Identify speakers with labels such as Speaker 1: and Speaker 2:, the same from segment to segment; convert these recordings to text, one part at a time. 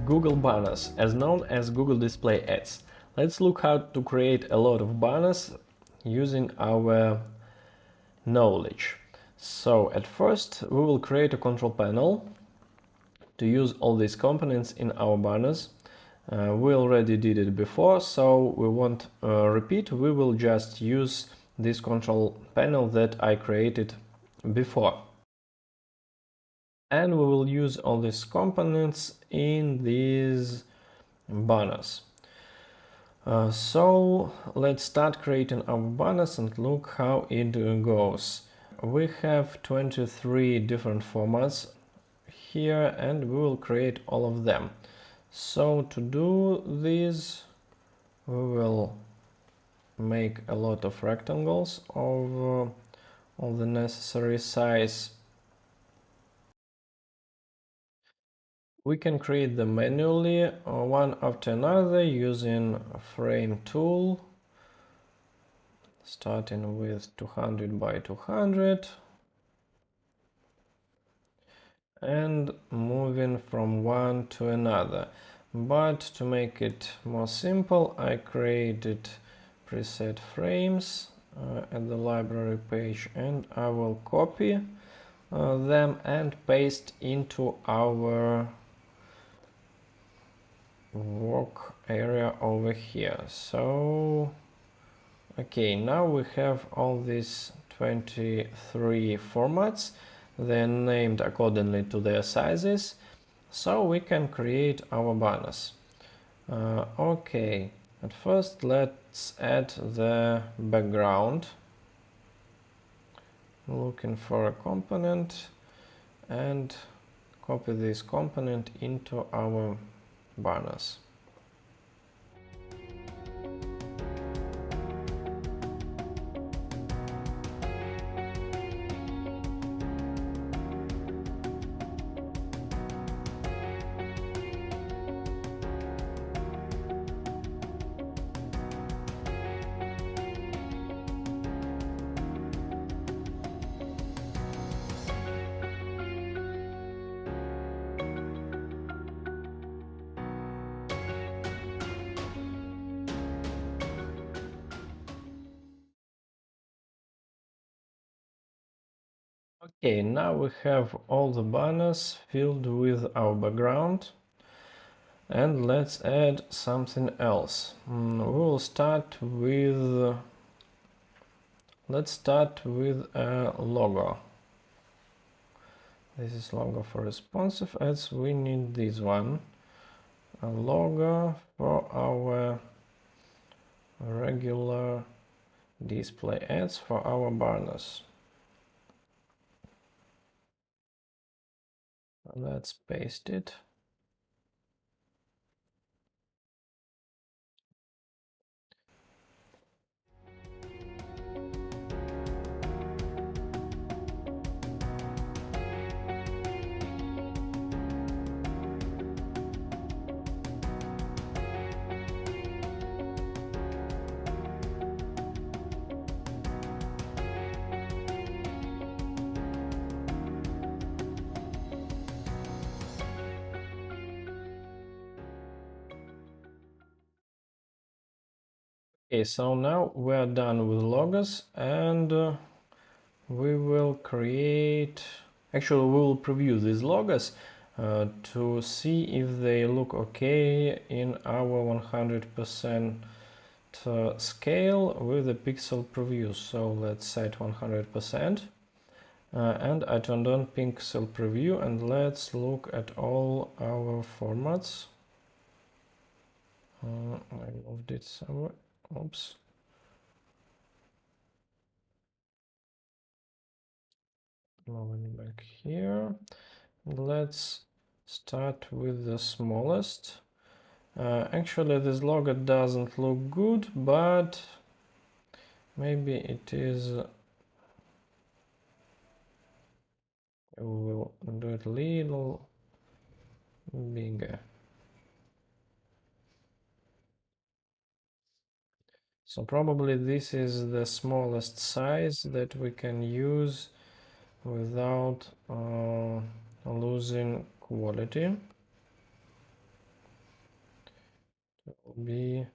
Speaker 1: Google banners, as known as Google Display Ads. Let's look how to create a lot of banners using our knowledge. So at first we will create a control panel to use all these components in our banners. We already did it before, so we won't repeat. We will just use this control panel that I created before. And we will use all these components in these banners. So let's start creating our banners and look how it goes. We have 23 different formats here and we will create all of them. So to do this, we will make a lot of rectangles of all the necessary size. We can create them manually, one after another, using a frame tool, starting with 200 by 200 and moving from one to another. But to make it more simple, I created preset frames at the library page, and I will copy them and paste into our work area over here. So okay, now we have all these 23 formats. They're named accordingly to their sizes, so we can create our banners. Okay, at first let's add the background. Looking for a component and copy this component into our banners. Okay, now we have all the banners filled with our background, and let's add something else. We'll start with let's start with a logo. This is logo for responsive ads. We need this one, a logo for our regular display ads for our banners. Let's paste it. Okay, so now we are done with logos, and we will create, actually we will preview these logos to see if they look okay in our 100% scale with the pixel preview. So let's set 100%, and I turned on pixel preview, and let's look at all our formats. I moved it somewhere. Oops. Moving back here. Let's start with the smallest. Actually, this logo doesn't look good, but maybe it is. We'll do it a little bigger. So probably this is the smallest size that we can use without losing quality. will be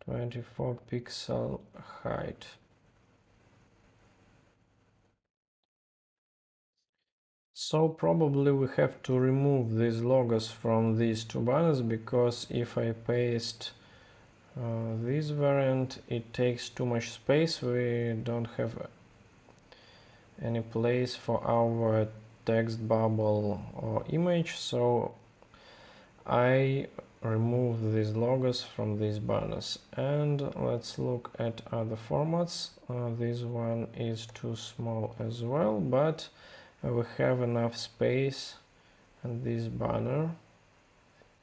Speaker 1: 24 pixel height. So probably we have to remove these logos from these two banners, because if I paste this variant, it takes too much space. We don't have any place for our text bubble or image, so I remove these logos from these banners. And let's look at other formats. This one is too small as well, but we have enough space in this banner,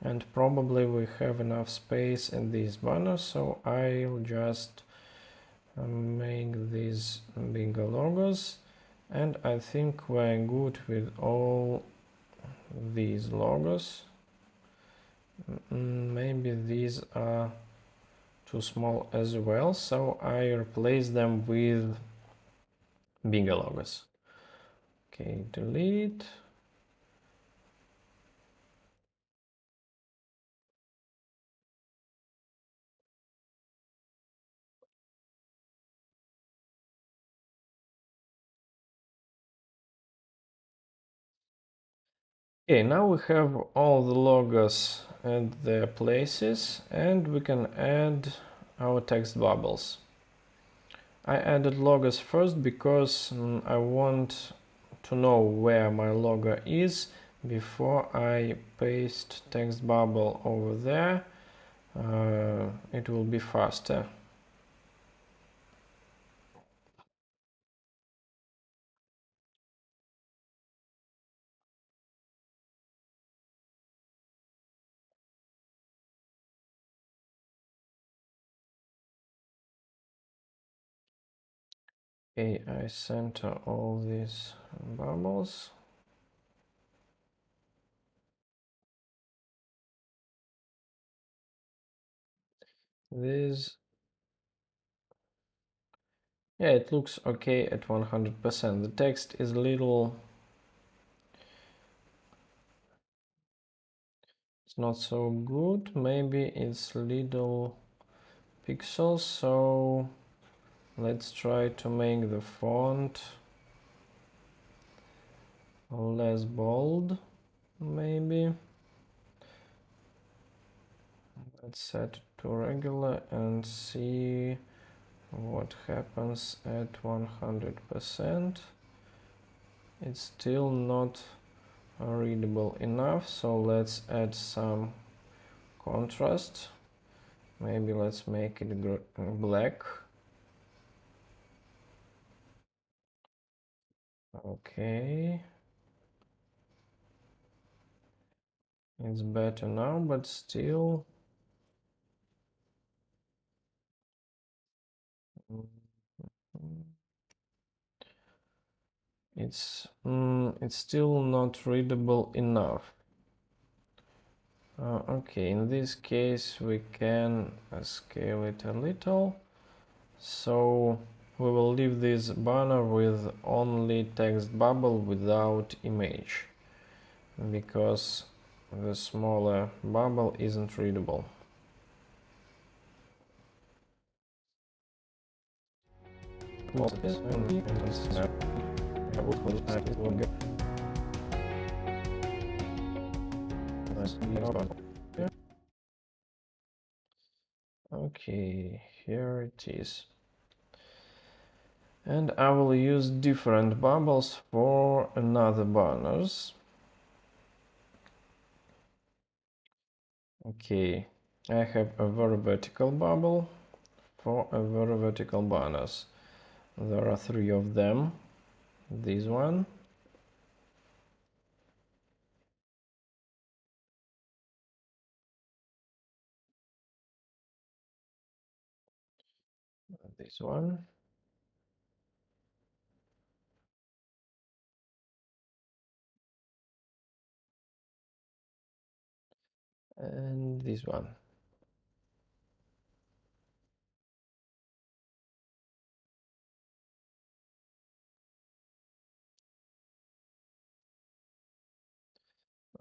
Speaker 1: and probably we have enough space in this banner, so I'll just make these bigger logos. And I think we're good with all these logos. Maybe these are too small as well, so I replace them with bigger logos. Okay, delete. Okay, now we have all the logos at their places, and we can add our text bubbles. I added logos first because I want to know where my logo is before I paste text bubble over there. It will be faster. Okay, I center all these bubbles. This, yeah, it looks okay at 100%. The text is little, it's not so good. Maybe it's little pixels, so let's try to make the font less bold, maybe. Let's set to regular and see what happens at 100%. It's still not readable enough, so let's add some contrast. Maybe let's make it black. Okay, it's better now, but still it's still not readable enough. Okay, in this case we can scale it a little. So we will leave this banner with only text bubble without image, because the smaller bubble isn't readable. Okay, here it is. And I will use different bubbles for another banners. Okay, I have a very vertical bubble for a very vertical banners. There are 3 of them. This one, this one, and this one.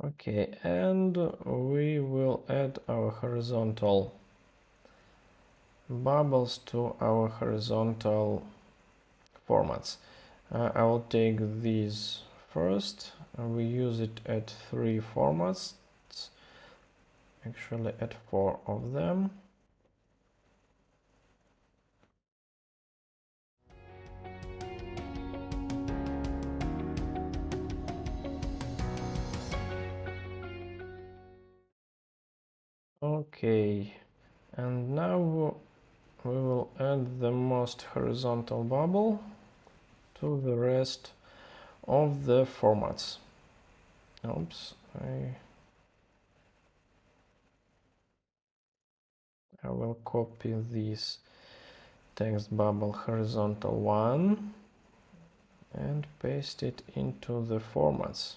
Speaker 1: Okay, and we will add our horizontal bubbles to our horizontal formats. I will take these first. We use it at 3 formats, actually at 4 of them. Okay, and now we will add the most horizontal bubble to the rest of the formats. Oops, I will copy this text bubble horizontal one and paste it into the formats.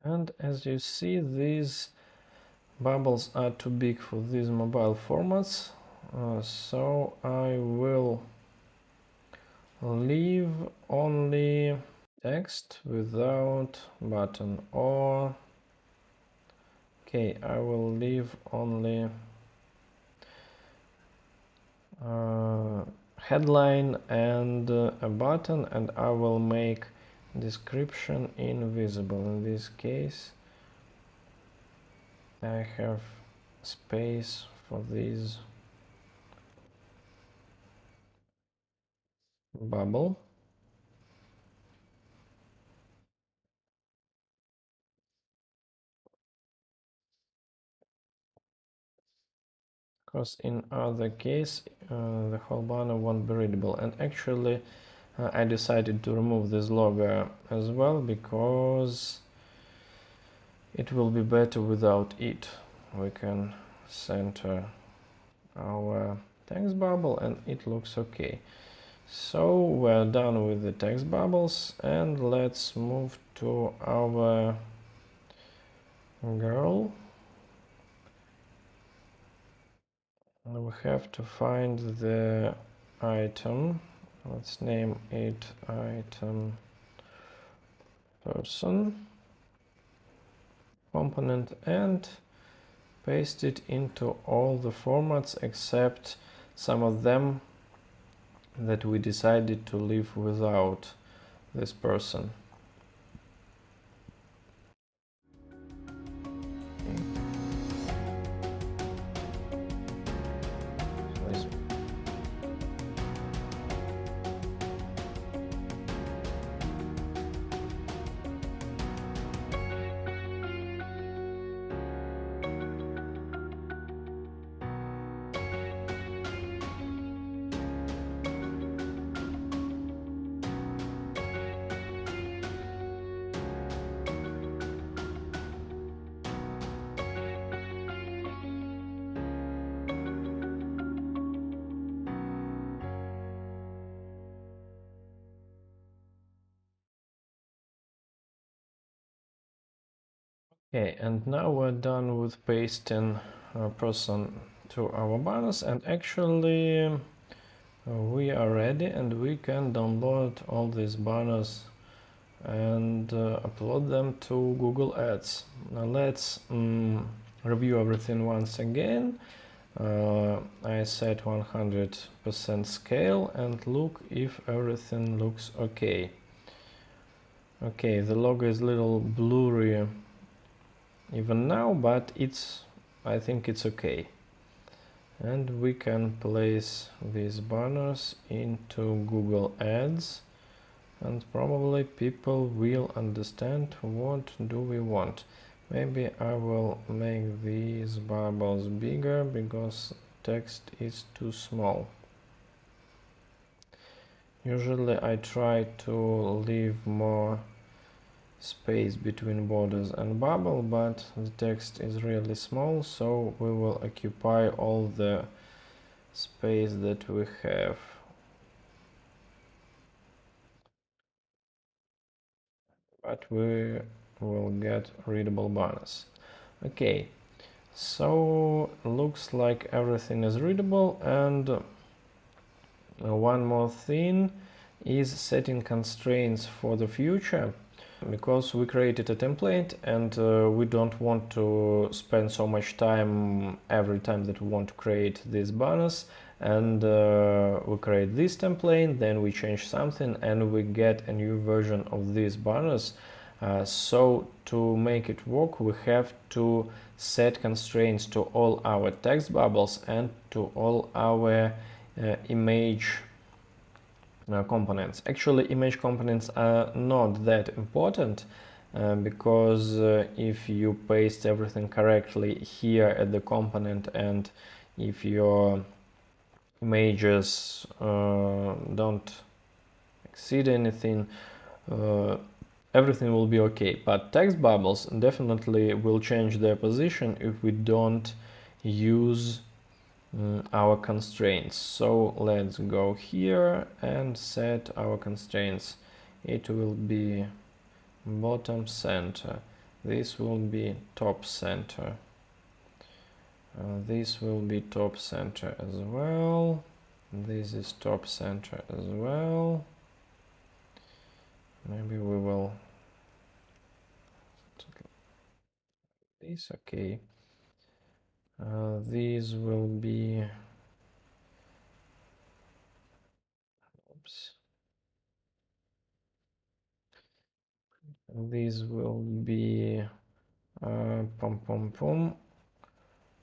Speaker 1: And as you see, these bubbles are too big for these mobile formats, so I will leave only text without button, or okay, I will leave only headline and a button, and I will make description invisible. In this case I have space for this bubble. Because in other case the whole banner won't be readable. And actually I decided to remove this logo as well because it will be better without it. We can center our text bubble and it looks okay. So we're done with the text bubbles, and let's move to our girl. We have to find the item. Let's name it item person component and paste it into all the formats except some of them that we decided to leave without this person. Okay. Okay, and now we're done with pasting a person to our banners, and actually we are ready and we can download all these banners and upload them to Google Ads. Now let's review everything once again. I set 100% scale and look if everything looks okay. Okay, the logo is a little blurry even now, but I think it's okay. And we can place these banners into Google Ads, and probably people will understand what do we want. Maybe I will make these bubbles bigger because text is too small. Usually I try to leave more space between borders and bubble, but the text is really small, so we will occupy all the space that we have. But we will get readable banners. Okay, so looks like everything is readable, and one more thing is setting constraints for the future, because we created a template and we don't want to spend so much time every time that we want to create these banners, and we create this template, then we change something and we get a new version of these banners. So to make it work, we have to set constraints to all our text bubbles and to all our image components. Actually, image components are not that important, because if you paste everything correctly here at the component, and if your images don't exceed anything, everything will be okay. But text bubbles definitely will change their position if we don't use our constraints. So let's go here and set our constraints. It will be bottom center, this will be top center, this will be top center as well, this is top center as well. Maybe we will this, okay. These will be, oops, these will be pom pom pom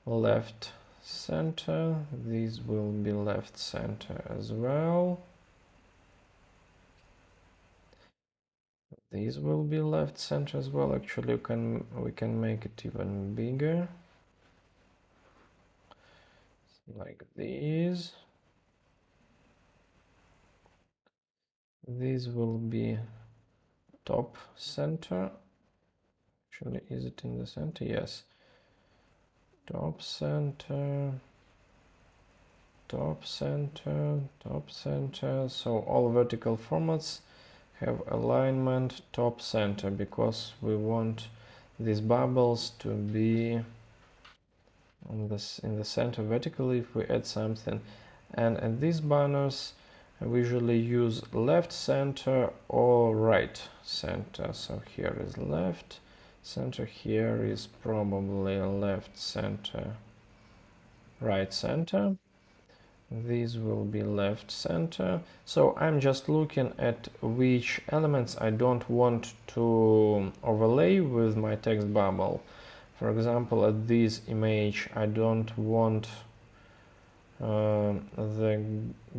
Speaker 1: left center, these will be left center as well, these will be left center as well. Actually we can make it even bigger, like these. These will be top center. Actually, is it in the center? Yes, top center, top center, top center. So all vertical formats have alignment top center, because we want these bubbles to be on this in the center vertically if we add something. And these banners we usually use left center or right center. So here is left center, here is probably left center, right center. These will be left center. So I'm just looking at which elements I don't want to overlay with my text bubble. For example, at this image I don't want the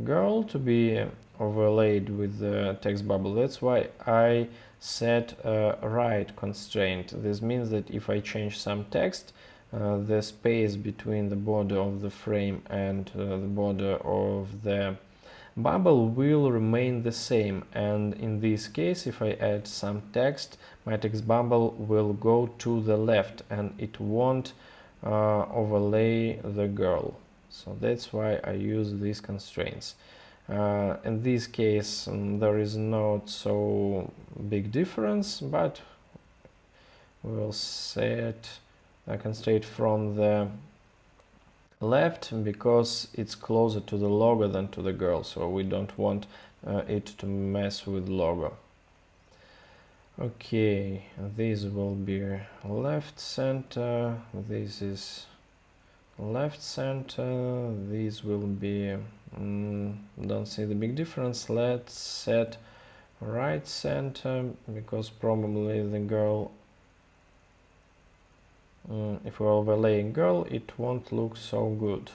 Speaker 1: girl to be overlaid with the text bubble. That's why I set a right constraint. This means that if I change some text, the space between the border of the frame and the border of the bubble will remain the same, and in this case if I add some text, my text bubble will go to the left and it won't overlay the girl. So that's why I use these constraints. In this case there is not so big difference, but we'll set a constraint from the left because it's closer to the logo than to the girl, so we don't want it to mess with logo. Okay, this will be left center, this is left center, these will be don't see the big difference. Let's set right center, because probably the girl, if we're overlaying girl, it won't look so good.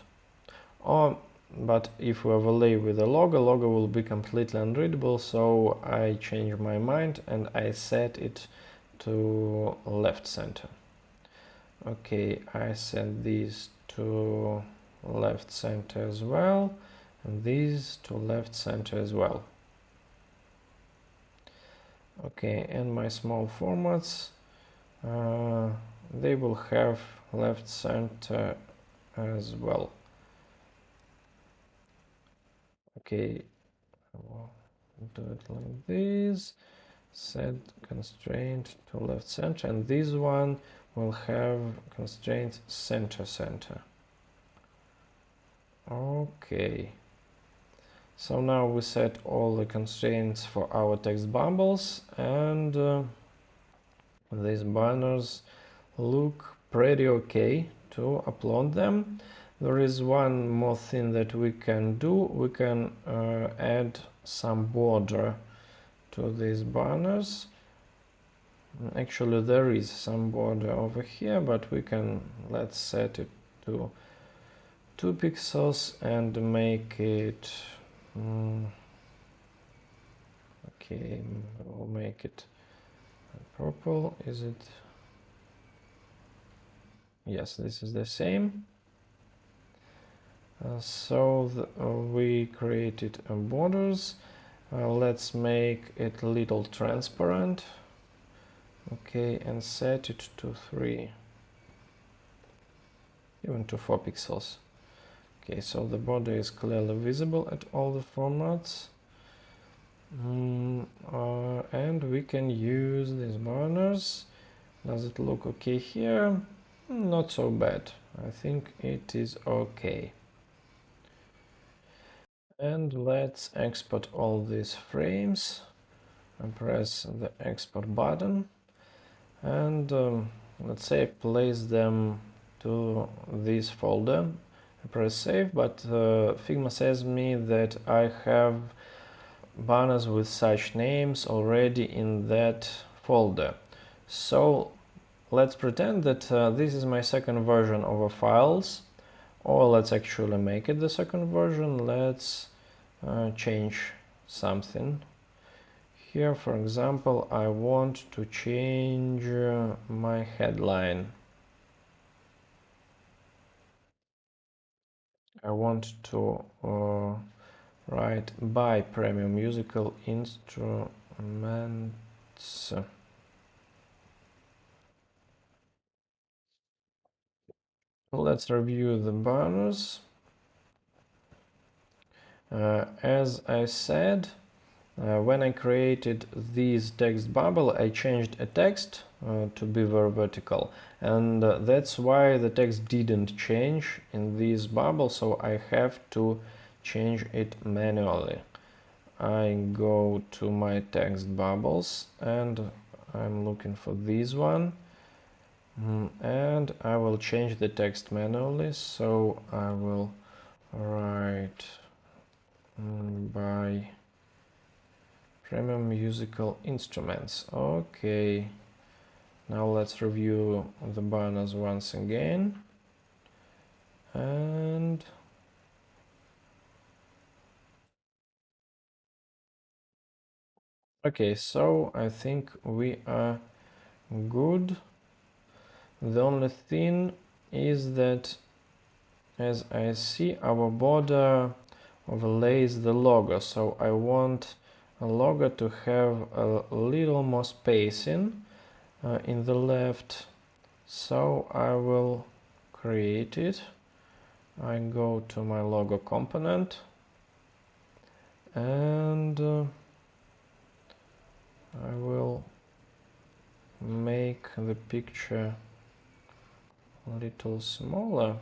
Speaker 1: But if we overlay with a logo, logo will be completely unreadable, so I change my mind and I set it to left center. Okay, I set these to left center as well, and these to left center as well. Okay, and my small formats, they will have left center as well. Okay, I'll do it like this. set constraint to left center, and this one will have constraint center. Okay, so now we set all the constraints for our text bubbles, and these banners look pretty okay to upload them. There is one more thing that we can do. We can add some border to these banners. Actually, there is some border over here, but we can, let's set it to 2 pixels and make it okay, we'll make it purple. Is it? Yes, this is the same. We created borders. Let's make it a little transparent. Okay, and set it to 3, even to 4 pixels. Okay, so the border is clearly visible at all the formats. And we can use these banners. Does it look okay here? Not so bad. I think it is okay. And let's export all these frames and press the export button, and let's say place them to this folder. I press save, but Figma says me that I have banners with such names already in that folder. So let's pretend that this is my second version of the files, or let's actually make it the second version. Let's change something. Here, for example, I want to change my headline. I want to write by premium musical instruments. Let's review the banners. As I said, when I created this text bubble, I changed a text to be very vertical, and that's why the text didn't change in this bubble, so I have to change it manually. I go to my text bubbles and I'm looking for this one, and I will change the text manually, so I will write by premium musical instruments. Okay, now let's review the banners once again, and okay, so I think we are good. The only thing is that, as I see, our border overlays the logo, so I want a logo to have a little more spacing in the left, so I will create it. I go to my logo component, and I will make the picture a little smaller,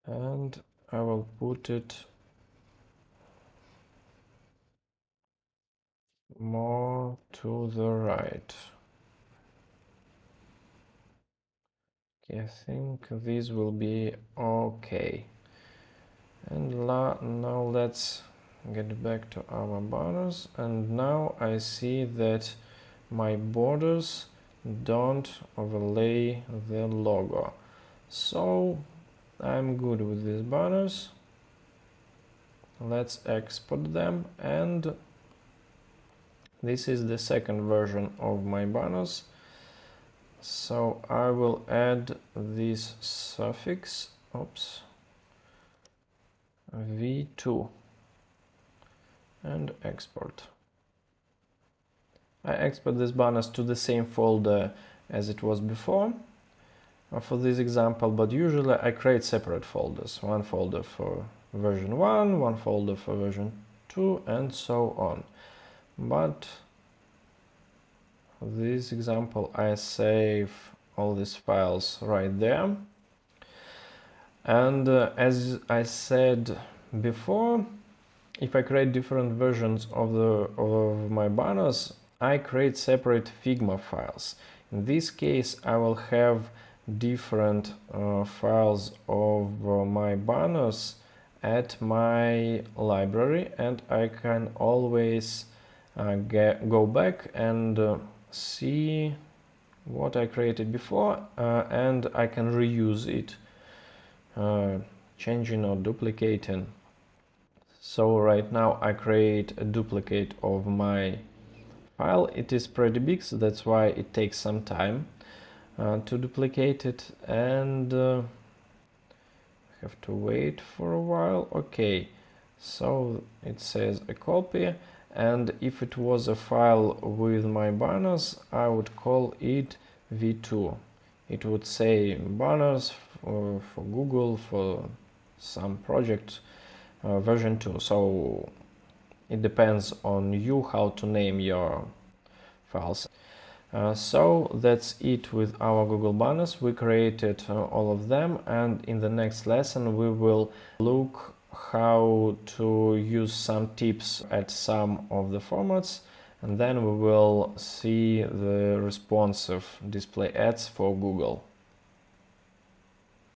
Speaker 1: and I will put it more to the right. Okay, I think this will be okay. And now let's get back to our banners, and now I see that my borders don't overlay the logo, so I'm good with these banners. Let's export them, and this is the second version of my banners, so I will add this suffix v2 and export. I export these banners to the same folder as it was before for this example, but usually I create separate folders. One folder for version 1, one folder for version 2, and so on. But for this example, I save all these files right there. And as I said before, if I create different versions of my banners, I create separate Figma files. In this case, I will have different files of my banners at my library, and I can always go back and see what I created before, and I can reuse it, changing or duplicating. So right now I create a duplicate of my file. It is pretty big, so that's why it takes some time to duplicate it, and have to wait for a while. Okay, so it says a copy, and if it was a file with my banners, I would call it v2. It would say banners for Google, for some project, version 2. So it depends on you how to name your files. So that's it with our Google banners. We created all of them, and in the next lesson we will look how to use some tips at some of the formats, and then we will see the responsive display ads for Google.